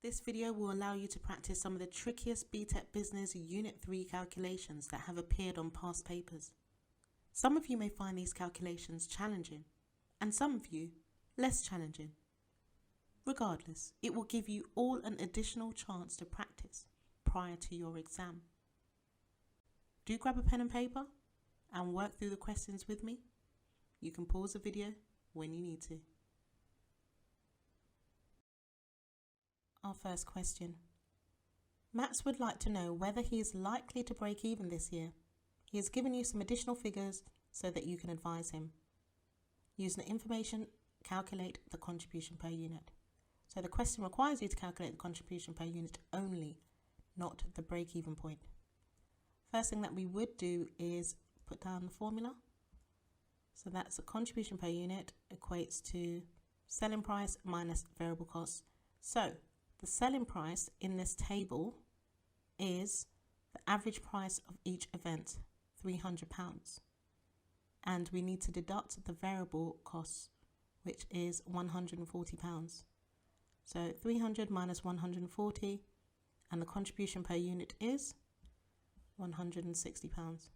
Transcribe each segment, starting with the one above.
This video will allow you to practice some of the trickiest BTEC Business Unit 3 calculations that have appeared on past papers. Some of you may find these calculations challenging, and some of you less challenging. Regardless, it will give you all an additional chance to practice prior to your exam. Do grab a pen and paper and work through the questions with me. You can pause the video when you need to. Our first question. Max would like to know whether he is likely to break even this year. He has given you some additional figures so that you can advise him. Using the information, calculate the contribution per unit. So the question requires you to calculate the contribution per unit only, not the break-even point. First thing that we would do is put down the formula. So that's the contribution per unit equates to selling price minus variable costs. So the selling price in this table is the average price of each event, £300. And we need to deduct the variable costs, which is £140. So 300 minus 140, and the contribution per unit is £160.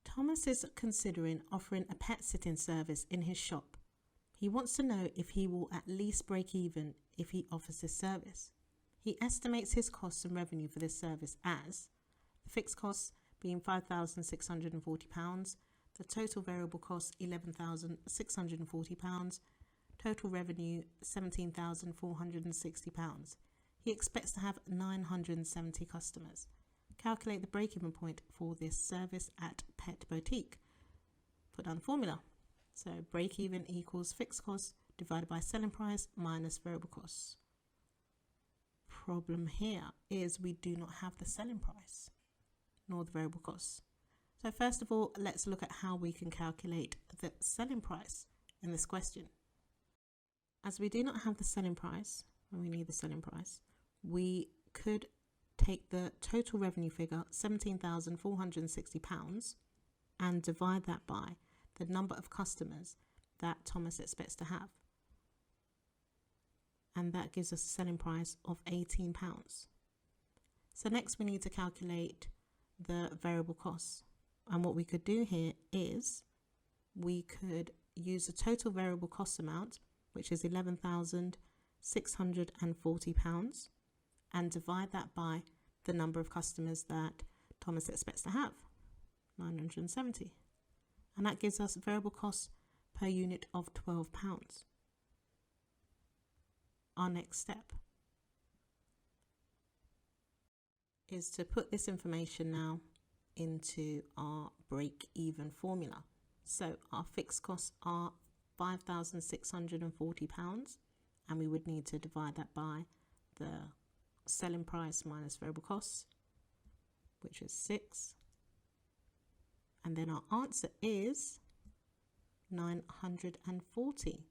Thomas is considering offering a pet sitting service in his shop. He wants to know if he will at least break even if he offers this service. He estimates his costs and revenue for this service as the fixed costs being £5,640, the total variable costs £11,640, total revenue £17,460. He expects to have 970 customers. Calculate the break-even point for this service at Pet Boutique. Put down the formula. So break-even equals fixed costs divided by selling price minus variable costs. Problem here is we do not have the selling price nor the variable costs. So first of all, let's look at how we can calculate the selling price in this question. As we do not have the selling price, and we need the selling price, we could take the total revenue figure, £17,460, and divide that by the number of customers that Thomas expects to have. And that gives us a selling price of £18. So next we need to calculate the variable costs. And what we could do here is we could use the total variable cost amount, which is £11,640, and divide that by the number of customers that Thomas expects to have, 970. And that gives us variable costs per unit of £12. Our next step is to put this information now into our break-even formula. So our fixed costs are £5,640, and we would need to divide that by the selling price minus variable costs, which is 6. And then our answer is 940.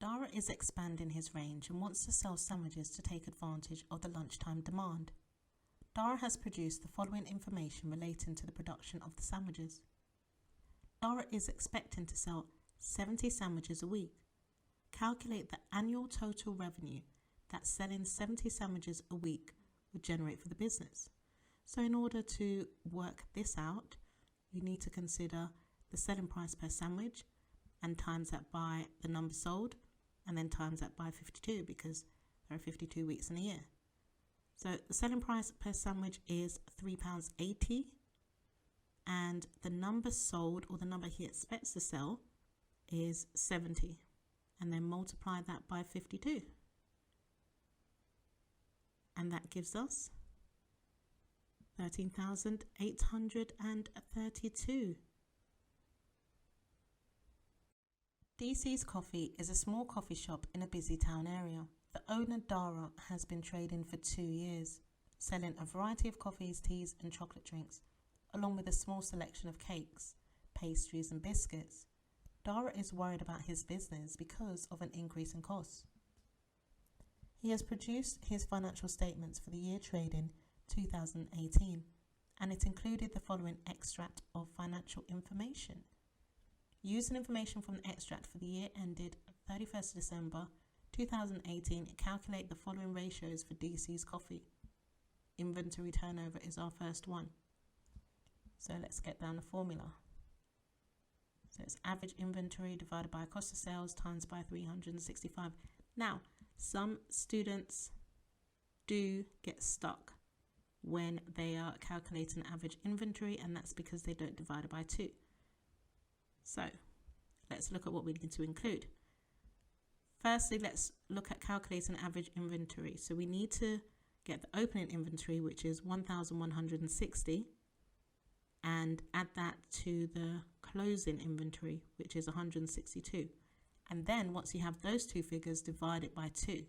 Dara is expanding his range and wants to sell sandwiches to take advantage of the lunchtime demand. Dara has produced the following information relating to the production of the sandwiches. Dara is expecting to sell 70 sandwiches a week. Calculate the annual total revenue that selling 70 sandwiches a week would generate for the business. So in order to work this out, you need to consider the selling price per sandwich and times that by the number sold, and then times that by 52 because there are 52 weeks in a year. So the selling price per sandwich is £3.80, and the number sold, or the number he expects to sell, is 70, and then multiply that by 52. And that gives us 13,832. DC's Coffee is a small coffee shop in a busy town area. The owner, Dara, has been trading for 2 years, selling a variety of coffees, teas and chocolate drinks, along with a small selection of cakes, pastries and biscuits. Dara is worried about his business because of an increase in costs. He has produced his financial statements for the year trading 2018, and it included the following extract of financial information. Using information from the extract for the year ended 31st December 2018, calculate the following ratios for DC's coffee. Inventory turnover is our first one. So let's get down the formula. So it's average inventory divided by cost of sales times by 365. Now, some students do get stuck when they are calculating average inventory, and that's because they don't divide it by 2. So let's look at what we need to include. Firstly, let's look at calculating average inventory. So we need to get the opening inventory, which is 1,160, and add that to the closing inventory, which is 162. And then once you have those two figures, divide it by 2.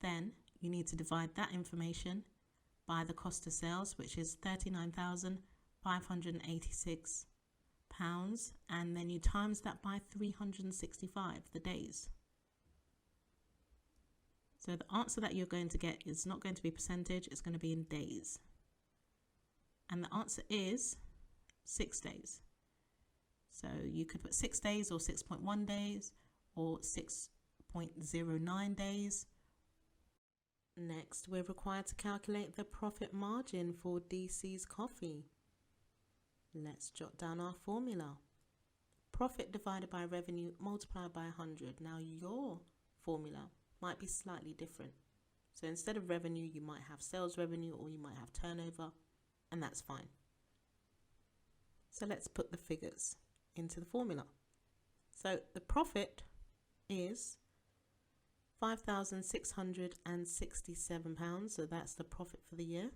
Then you need to divide that information by the cost of sales, which is £39,586, and then you times that by 365, the days. So the answer that you're going to get is not going to be percentage, it's going to be in days. And the answer is 6 days. So you could put 6 days or 6.1 days or 6.09 days. Next, we're required to calculate the profit margin for DC's coffee. Let's jot down our formula. Profit divided by revenue multiplied by 100. Now your formula might be slightly different. So instead of revenue, you might have sales revenue or you might have turnover, and that's fine. So let's put the figures into the formula. So the profit is £5,667, so that's the profit for the year,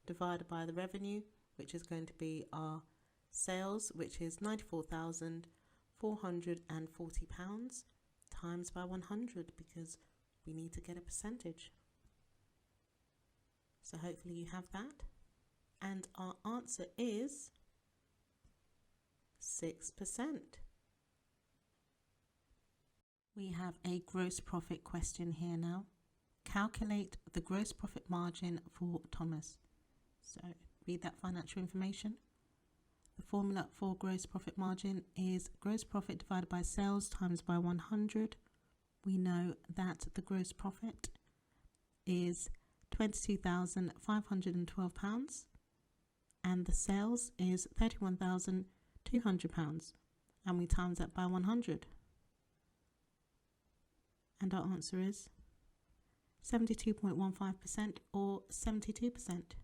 divided by the revenue, which is going to be our sales, which is £94,440, times by 100, because we need to get a percentage. So hopefully you have that. And our answer is 6%. We have a gross profit question here now. Calculate the gross profit margin for Thomas. So read that financial information. The formula for gross profit margin is gross profit divided by sales times by 100. We know that the gross profit is £22,512 and the sales is £31,200, and we times that by 100. And our answer is 72.15% or 72%.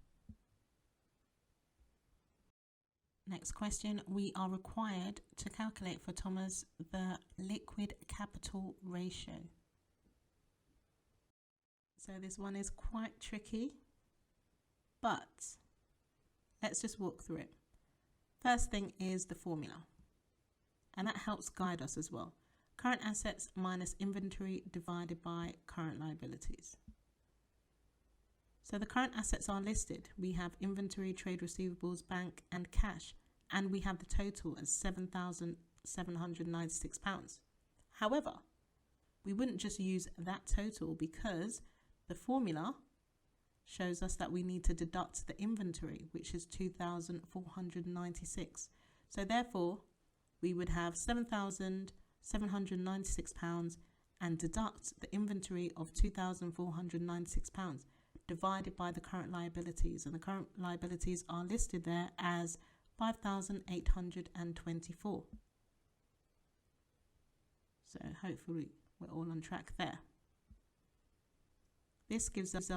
Next question, we are required to calculate for Thomas the liquid capital ratio. So this one is quite tricky, but let's just walk through it. First thing is the formula, and that helps guide us as well. Current assets minus inventory divided by current liabilities. So the current assets are listed. We have inventory, trade receivables, bank and cash, and we have the total as £7,796. However, we wouldn't just use that total because the formula shows us that we need to deduct the inventory, which is £2,496. So therefore, we would have £7,796 and deduct the inventory of £2,496 divided by the current liabilities, and the current liabilities are listed there as 5,824. So hopefully we're all on track there. This gives us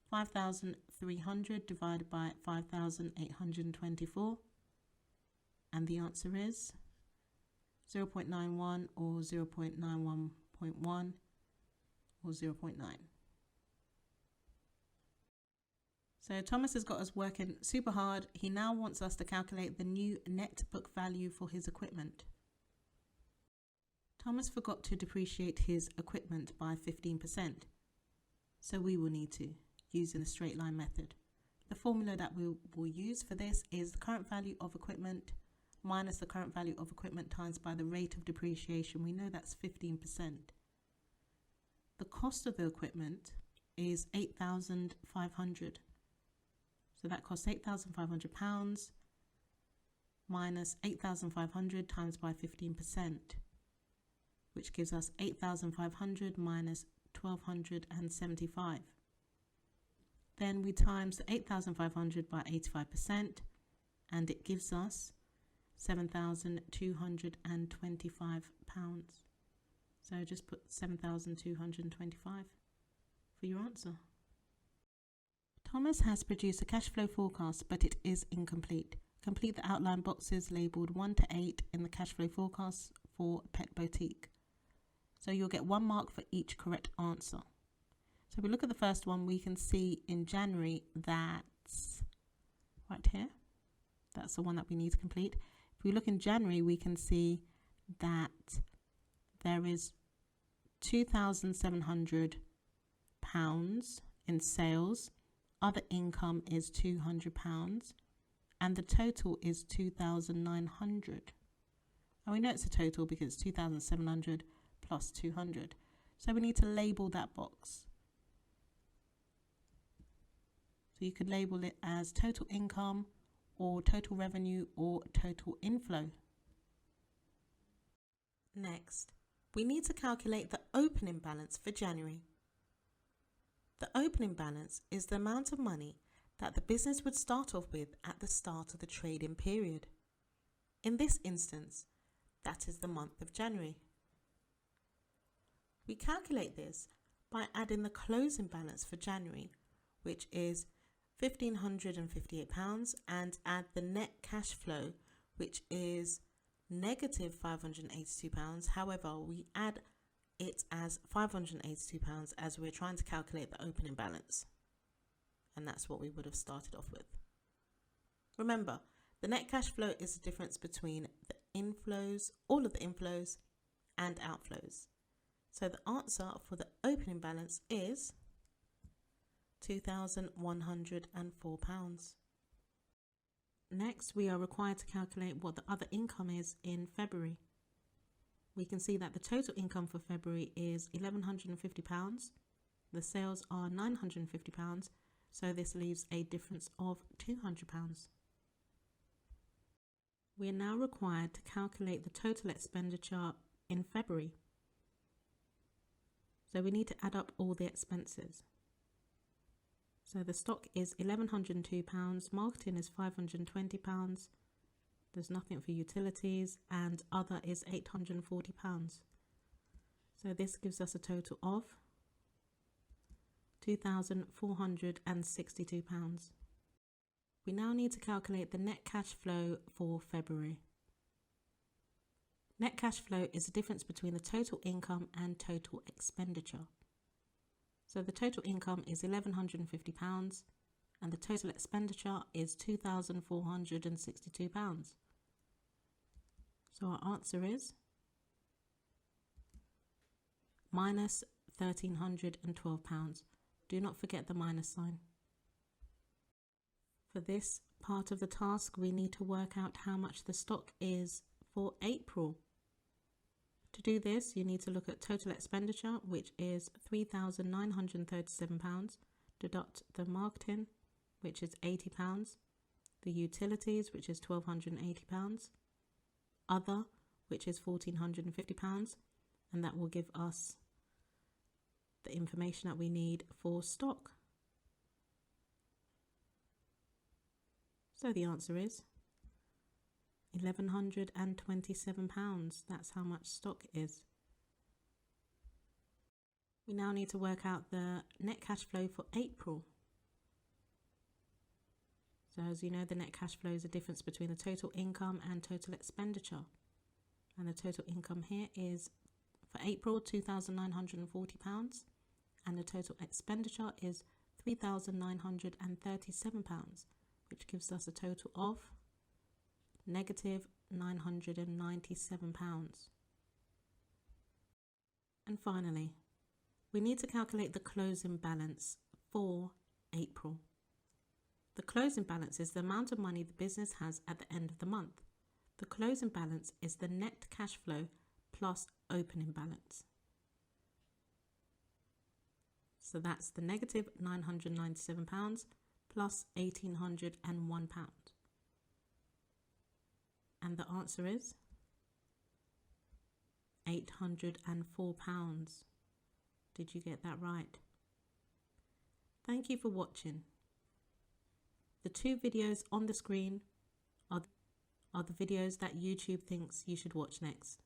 5,300 divided by 5,824, and the answer is 0.91 or 0.91.1 or 0.9. So Thomas has got us working super hard. He now wants us to calculate the new net book value for his equipment. Thomas forgot to depreciate his equipment by 15%. So we will need to use in a straight line method. The formula that we will use for this is the current value of equipment minus the current value of equipment times by the rate of depreciation. We know that's 15%. The cost of the equipment is £8,500. So that costs £8,500 minus 8,500 times by 15%, which gives us 8,500 minus 1,275. Then we times the 8,500 by 85%, and it gives us £7,225. So just put 7,225 for your answer. Thomas has produced a cash flow forecast, but it is incomplete. Complete the outline boxes labelled 1 to 8 in the cash flow forecast for Pet Boutique. So you'll get 1 mark for each correct answer. So if we look at the first one, we can see in January that's right here. That's the one that we need to complete. If we look in January, we can see that there is £2,700 in sales. Other income is £200, and the total is 2,900. And we know it's a total because it's 2,700 plus 200. So we need to label that box. So you could label it as total income or total revenue or total inflow. Next, we need to calculate the opening balance for January. The opening balance is the amount of money that the business would start off with at the start of the trading period. In this instance, that is the month of January. We calculate this by adding the closing balance for January, which is £1,558, and add the net cash flow, which is negative £582. However, we add it as £582 as we're trying to calculate the opening balance. And that's what we would have started off with. Remember, the net cash flow is the difference between the inflows, all of the inflows, and outflows. So the answer for the opening balance is £2,104. Next, we are required to calculate what the other income is in February. We can see that the total income for February is £1,150. The sales are £950, so this leaves a difference of £200. We are now required to calculate the total expenditure in February. So we need to add up all the expenses. So the stock is £1,102, marketing is £520, there's nothing for utilities, and other is £840. So this gives us a total of £2,462. We now need to calculate the net cash flow for February. Net cash flow is the difference between the total income and total expenditure. So the total income is £1,150 and the total expenditure is £2,462. So our answer is minus £1,312. Do not forget the minus sign. For this part of the task, we need to work out how much the stock is for April. To do this, you need to look at total expenditure, which is £3,937, deduct the marketing, which is £80, the utilities, which is £1,280, other, which is £1,450, and that will give us the information that we need for stock. So the answer is £1,127. That's how much stock is. We now need to work out the net cash flow for April. So as you know, the net cash flow is the difference between the total income and total expenditure. And the total income here is for April £2,940, and the total expenditure is £3,937, which gives us a total of negative £997. And finally, we need to calculate the closing balance for April. The closing balance is the amount of money the business has at the end of the month. The closing balance is the net cash flow plus opening balance. So that's the negative £997 plus £1,801. And the answer is £804. Did you get that right? Thank you for watching. The 2 videos on the screen are the videos that YouTube thinks you should watch next.